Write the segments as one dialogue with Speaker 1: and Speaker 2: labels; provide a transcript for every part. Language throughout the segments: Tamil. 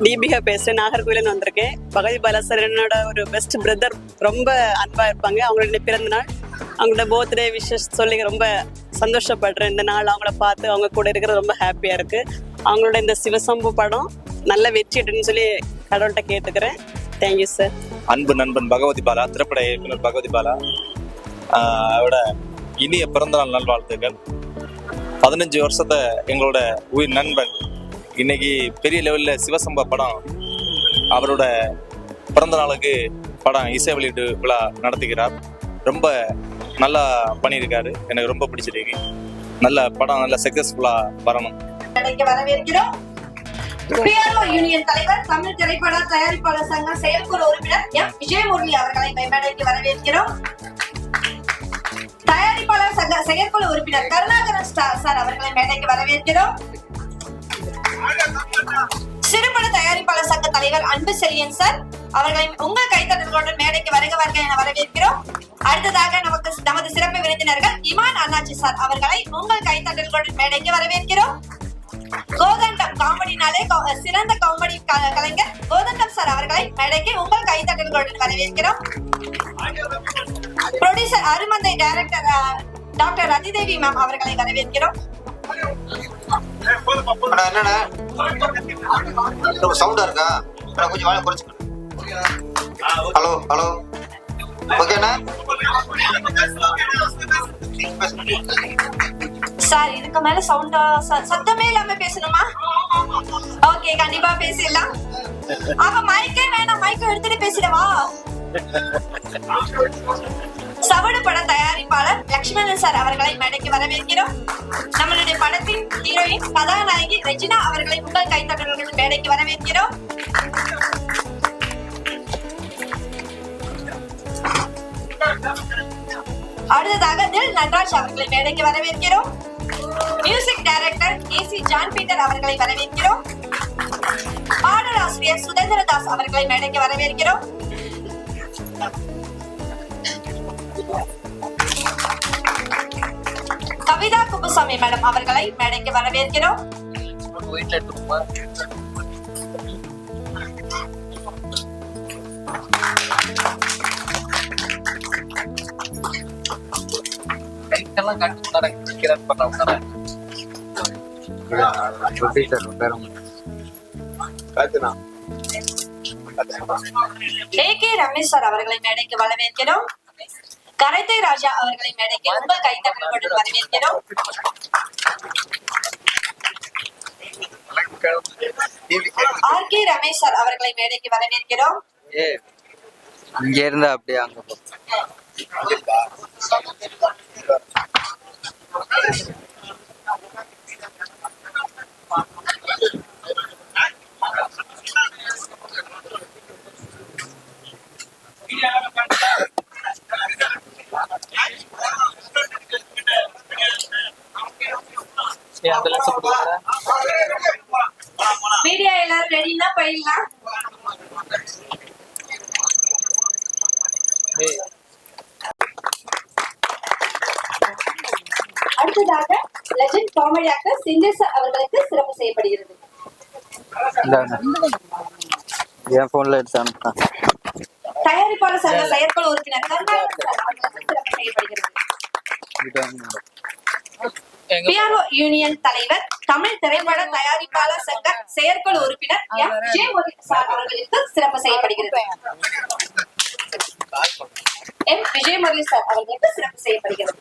Speaker 1: தீபிகா பேசுறேன். நாகர்கோவிலேருந்து வந்திருக்கேன். பகவதி பாலா சார் என்னோட ஒரு பெஸ்ட் பிரதர். ரொம்ப அன்பா இருப்பாங்க. அவங்களுடைய பிறந்த நாள், அவங்களோட பர்த்டே விஷஸ் சொல்லி ரொம்ப சந்தோஷப்படுறேன். இந்த நாள் அவங்கள பார்த்து அவங்க கூட இருக்கிறது ரொம்ப ஹாப்பியா இருக்கு. அவங்களோட இந்த சிவசம்பு படம் நல்ல வெற்றிட்டுன்னு சொல்லி கடவுள்கிட்ட கேட்டுக்கிறேன். Thank you sir.
Speaker 2: அன்பு நண்பன் பகவதி பாலா, திரைப்பட இயக்குனர் பகவதி பாலா அவரோட இனிய பிறந்தநாள் நல்வாழ்த்துக்கள். 15 வருஷத்தை எங்களோட உயிர் நண்பன் இன்னைக்கு பெரிய லெவலில் சிவசம்பா படம் அவரோட பிறந்த நாளுக்கு படம் இசை வெளியீட்டு விழா நடத்துகிறார். ரொம்ப நல்லா பண்ணியிருக்காரு. எனக்கு ரொம்ப பிடிச்சிருக்கு. நல்ல படம் நல்ல சக்சஸ்ஃபுல்லா வரணும்.
Speaker 3: வரவேற்கிறோம். PRO யூனியன் தலைவர், தமிழ் திரைப்பட தயாரிப்பாளர் சங்க செயற்குழு உறுப்பினர் எம் விஜயமுரளி அவர்களை மேடைக்கு வரவேற்கிறோம். தயாரிப்பாளர் சங்க செயற்குழு உறுப்பினர் கருணாகரன் சார் அவர்களை மேடைக்கு வரவேற்கிறோம். சிறுபட தயாரிப்பாளர் சங்க தலைவர் அன்பு செல்லியன் சார் அவர்களை உங்கள் கைத்தட்டல்களுடன் மேடைக்கு வருக என வரவேற்கிறோம். அடுத்ததாக நமது சிறப்பு விருந்தினர்கள் இமான் அண்ணாச்சி சார் அவர்களை உங்கள் கைத்தட்டல்களுடன் மேடைக்கு வரவேற்கிறோம். கோதண்டம் காமெடினாலே சிறந்த காமெடி கலைஞர் கோதண்டம் சார் அவர்களை மேடைக்கு உங்கள் கைத்தட்டல்களுடன் வரவேற்கிறோம். Producer Arumanthai director doctor Rathidevi ma'am அவர்களை வரவேற்கிறோம்.
Speaker 4: சவுண்டா இருக்கா? கொஞ்சம் வாழை குறைச்சு. ஹலோ ஹலோ, ஓகேண்ணா
Speaker 3: சார். இதுக்கு மேல சவுண்டா சத்தமே இல்லாம பேசணுமா? ஓகே, கண்டிப்பா பேசிடலாம். அப்ப மைக்கே வேணாம், மைக்கை எடுத்துட்டு பேசிடவா? சவடு பட தயாரிப்பாளர் லட்சுமணன் சார் அவர்களை மேடைக்கு வரவேற்கிறோம். நம்மளுடைய படத்தின் ஹீரோயின் கதாநாயகி ரெஜினா அவர்களை உங்கள் கைத்தட்டல்கள் மேடைக்கு வரவேற்கிறோம். அடுத்ததாக தில் நட்ராஜ் அவர்களை மேடைக்கு வரவேற்கிறோம். Music director AC John Peter அவர்களை வரவேற்கிறோம். பாடல் ஆசிரியர் சுதந்திரதாஸ் அவர்களை மேடைக்கு வரவேற்கிறோம். கவிதா குப்புசாமி மேடம் அவர்களை மேடைக்கு வரவேற்கிறோம். AK ரமேஷ் சார் அவர்களை மேடைக்கு வரவேற்கிறோம். கரைத்தை ராஜா அவர்களை மேடைக்கு உங்கள் கைத்தட்டல்களுடன் வரவேற்கிறோம். RK ரமேஷ் சார் அவர்களை மேடைக்கு வரவேற்கிறோம்.
Speaker 5: இங்க இருந்தா அப்படியே அங்க போ.
Speaker 3: மீடியா எல்லாரும் ரெடினா போயிடலாம். அடுத்ததாக லெஜெண்ட் காமெடி ஆக்டர் சிந்தேசா அவர்களுக்கு சிறப்பு செய்யப்படுகிறது.
Speaker 5: என் போன்ல எடுத்து
Speaker 3: தயாரிப்பாளர் சங்க செயற்குழு உறுப்பினர் கருணாகரன் சார் அவர்களுக்கு சிறப்பு செய்யப்படுகிறது. PRO யூனியன் தலைவர், தமிழ் திரைப்பட தயாரிப்பாளர் சங்க செயற்குழு உறுப்பினர் எம் விஜயமுரளி சார் அவர்களுக்கு சிறப்பு செய்யப்படுகிறது. எம் விஜயமுரளி சார் அவர்களுக்கு சிறப்பு செய்யப்படுகிறது.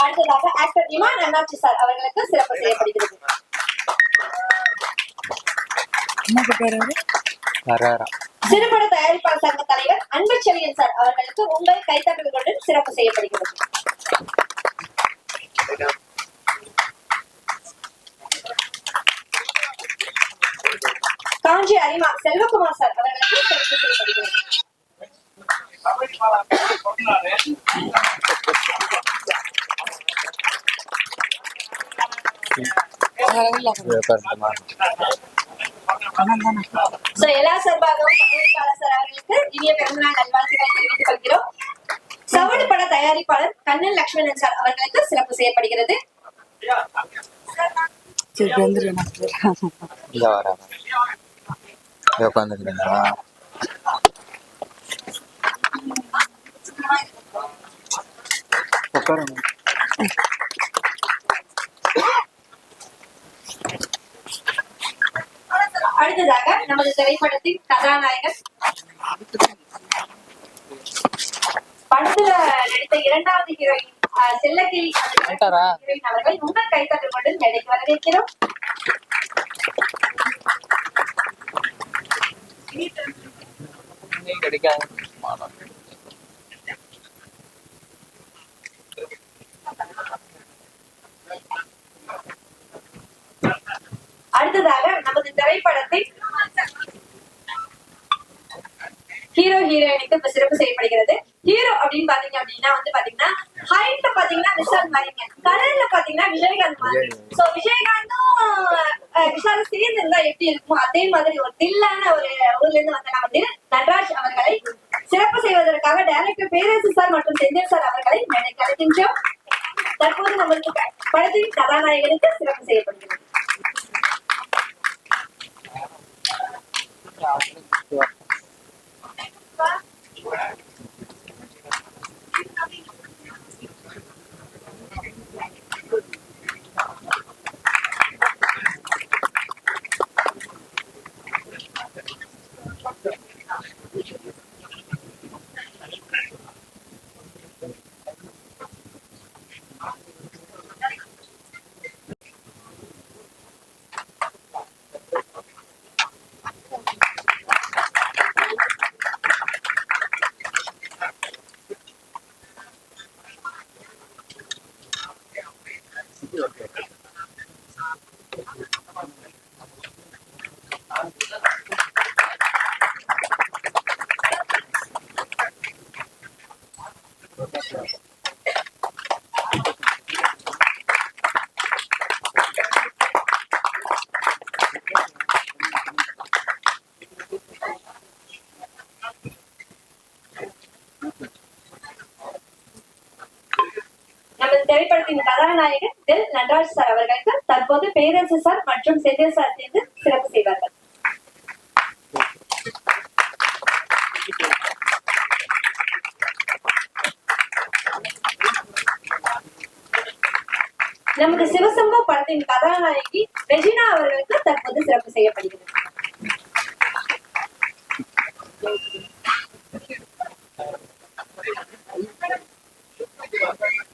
Speaker 3: அடுத்ததாக ஆக்டர் இமான் அண்ணாச்சி சார் அவர்களுக்கு சிறப்பு செய்யப்படுகிறது. சிறுபட தயாரிப்பாளர் சங்க தலைவர் அன்பு செல்லியன் சார் அவர்களுக்கு உங்கள் கைத்தட்டல்களுடன் சிறப்பு செய்யப்படுகிறது. காஞ்சி அரிமா செல்வகுமார் சார் அவர்களுக்கு சிறப்பு செய்யப்படுகிறது. எல்லா சார்பாகவும் சார் அவர்களுக்கு இனிய பிறந்தநாள் நல்வாழ்த்துக்களை தெரிவித்துக் கொள்கிறோம். சவடு பட தயாரிப்பாளர் கண்ணன் லட்சுமணன் சார் அவர்களுக்கு சிறப்பு செய்யப்படுகிறது.
Speaker 6: திருப்பி வந்துருவேன்
Speaker 5: இங்கே வராங்க இங்கே உட்காந்துக்கிறீங்களா? உட்காருங்க.
Speaker 3: அடுத்ததாக நமது திரைப்படத்தின் கதாநாயகன் படத்துல நடித்த இரண்டாவது ஹீரோயின் செல்லக்கிளி ஹீரோயின் அவர்கள் உங்கள் கைத்தட்டல் கொண்டு மேடைக்கு வரவேற்கிறோம். அடுத்ததாக நமது திரைப்படத்தில் ஹீரோ ஹீரோயினுக்கு சிறப்பு செய்யப்படுகிறது. ஹீரோ அப்படின்னு பாத்தீங்க அப்படின்னா பாத்தீங்கன்னா ஹைட்ல பாத்தீங்கன்னா விஷால் மாதிரிங்க, கலர்ல பாத்தீங்கன்னா விஜயகாந்த் மாதிரி. சோ விஜயகாந்தும் விஷாலும் சேர்ந்து இருந்தா எப்படி இருக்குமோ அதே மாதிரி ஒரு தில்லான ஒரு ஊர்ல இருந்து வந்த நம்ம நட்ராஜ் அவர்களை சிறப்பு செய்வதற்காக டைரக்டர் பேரரசு சார் மற்றும் செந்தில் சார் அவர்களை மேடைக்கு அழைக்கின்றோம். தற்போது நம்மளுக்கு படத்தின் கதாநாயகனுக்கு சிறப்பு செய்யப்படுகிறது. திரைப்படத்தின் கதாநாயகன் தில் நட்ராஜ் சார் அவர்களுக்கு தற்போது பேரரசு சார் மற்றும் செந்தில் சார் சேர்ந்து சிறப்பு செய்வார்கள். நமது சிவசம்பு படத்தின் கதாநாயகி ரெஜினா அவர்களுக்கு தற்போது சிறப்பு செய்யப்படுகிறது.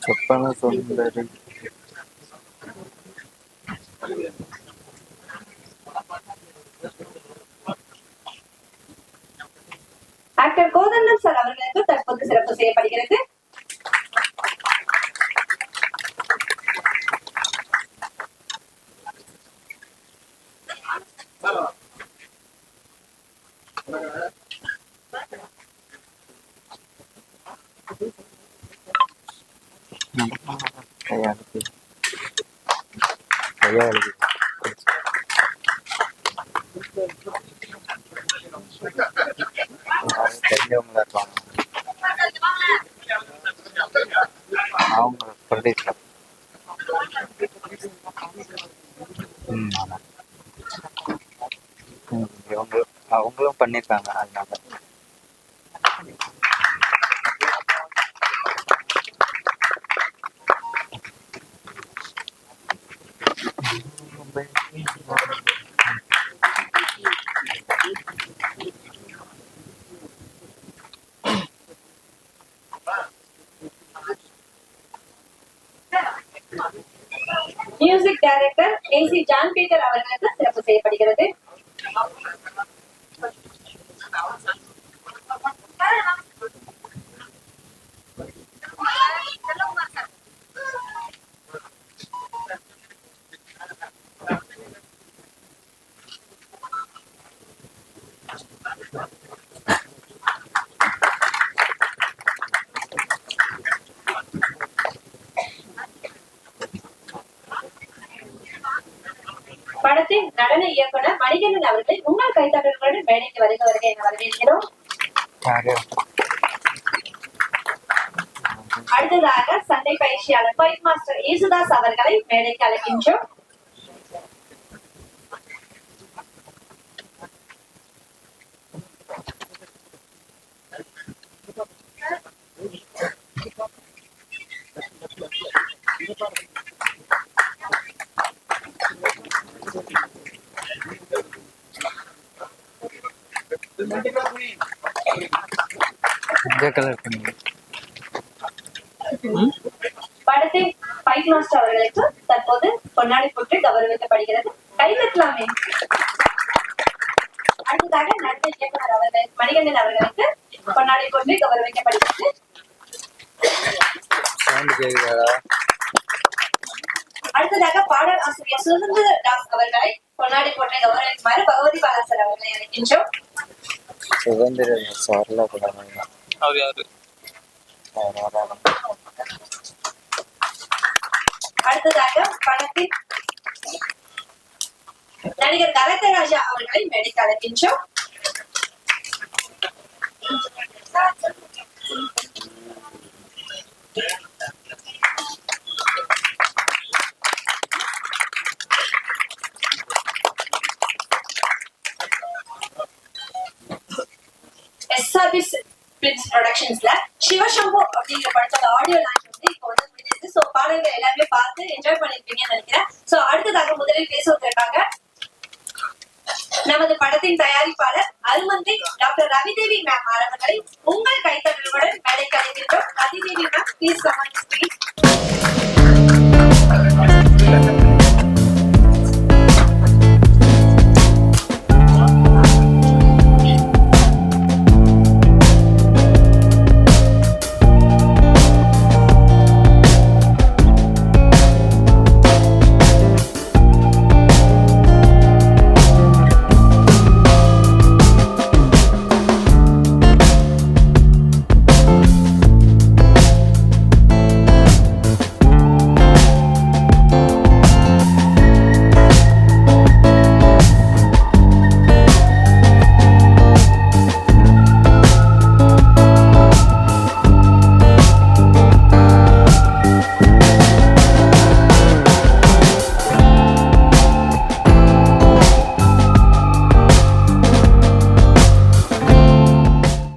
Speaker 5: சொப்பன சுந்தரி
Speaker 3: ஆக்டர் கோதண்டம் சார் அவர்களுக்கு தற்போது சிறப்பு செய்யப்படுகிறது.
Speaker 5: தெரிஞ்சவங்களா இருப்பாங்க, அவங்க சொல்லிருக்காங்க. அவங்களும் பண்ணிருக்காங்க. அதனால
Speaker 3: music director AC John Peter அவர்களுக்கு சிறப்பு செய்யப்படுகிறது. படத்தின் நடன இயக்குனர் மணிகண்டன் அவர்கள் உங்கள் கைத்தட்டல்களுடன் மேடைக்கு வருக என வரவேற்கிறோம். அடுத்ததாக சண்டை பயிற்சியாளர் ஃபைட் மாஸ்டர் யேசுதாஸ் அவர்களை மேடைக்கு அழைக்கின்றோம்.
Speaker 5: மஞ்சள் கலர் பண்ணி
Speaker 3: படத்தின் ஃபைட் மாஸ்டர் அவர்களுக்கு தற்போது பொன்னாடை போட்டு கௌரவிக்கப்படுகிறது. கைதட்டலாமே. அடுத்ததாக நடன இயக்குனர் அவர்கள் மணிகண்டன் அவர்களுக்கு பொன்னாடை போட்டு கௌரவிக்கப்படுகிறது.
Speaker 5: சவுண்ட் கேக்குதா?
Speaker 3: அடுத்ததாக பாடல் ஆசிரியர் சுதந்திர தாஸ் அவர்களை பொன்னாடை போட்டு கௌரவிக்குமாறு பகவதி பாலாசர் அவர்களை அழைக்கின்றோம்.
Speaker 5: சுதந்திர வரல கூட
Speaker 2: அவர் யாரு?
Speaker 3: அடுத்ததாக படத்தின் நடிகர் கரத்தராஜா அவர்களை மேடைக்கு அழைக்கின்றோம். SRB Films Productionsல சிவசம்பு அப்படிங்கிற படத்தோட ஆடியோ லான்ச் வந்து இப்போ வந்து முடிஞ்சிருக்கு. சோ பாடல்கள் எல்லாமே பார்த்து என்ஜாய் பண்ணிருப்பீங்கன்னு நினைக்கிறேன். சோ அடுத்ததாக முதலில் பேசுவதற்காக நமது படத்தின் தயாரிப்பாளர் அருமந்தை டாக்டர் ரவிதேவி மேம் அவர்களை உங்கள் கைத்தட்டலுடன் மேடைக்கு அழைக்கின்றோம். Ravidevi ma'am please come on stage.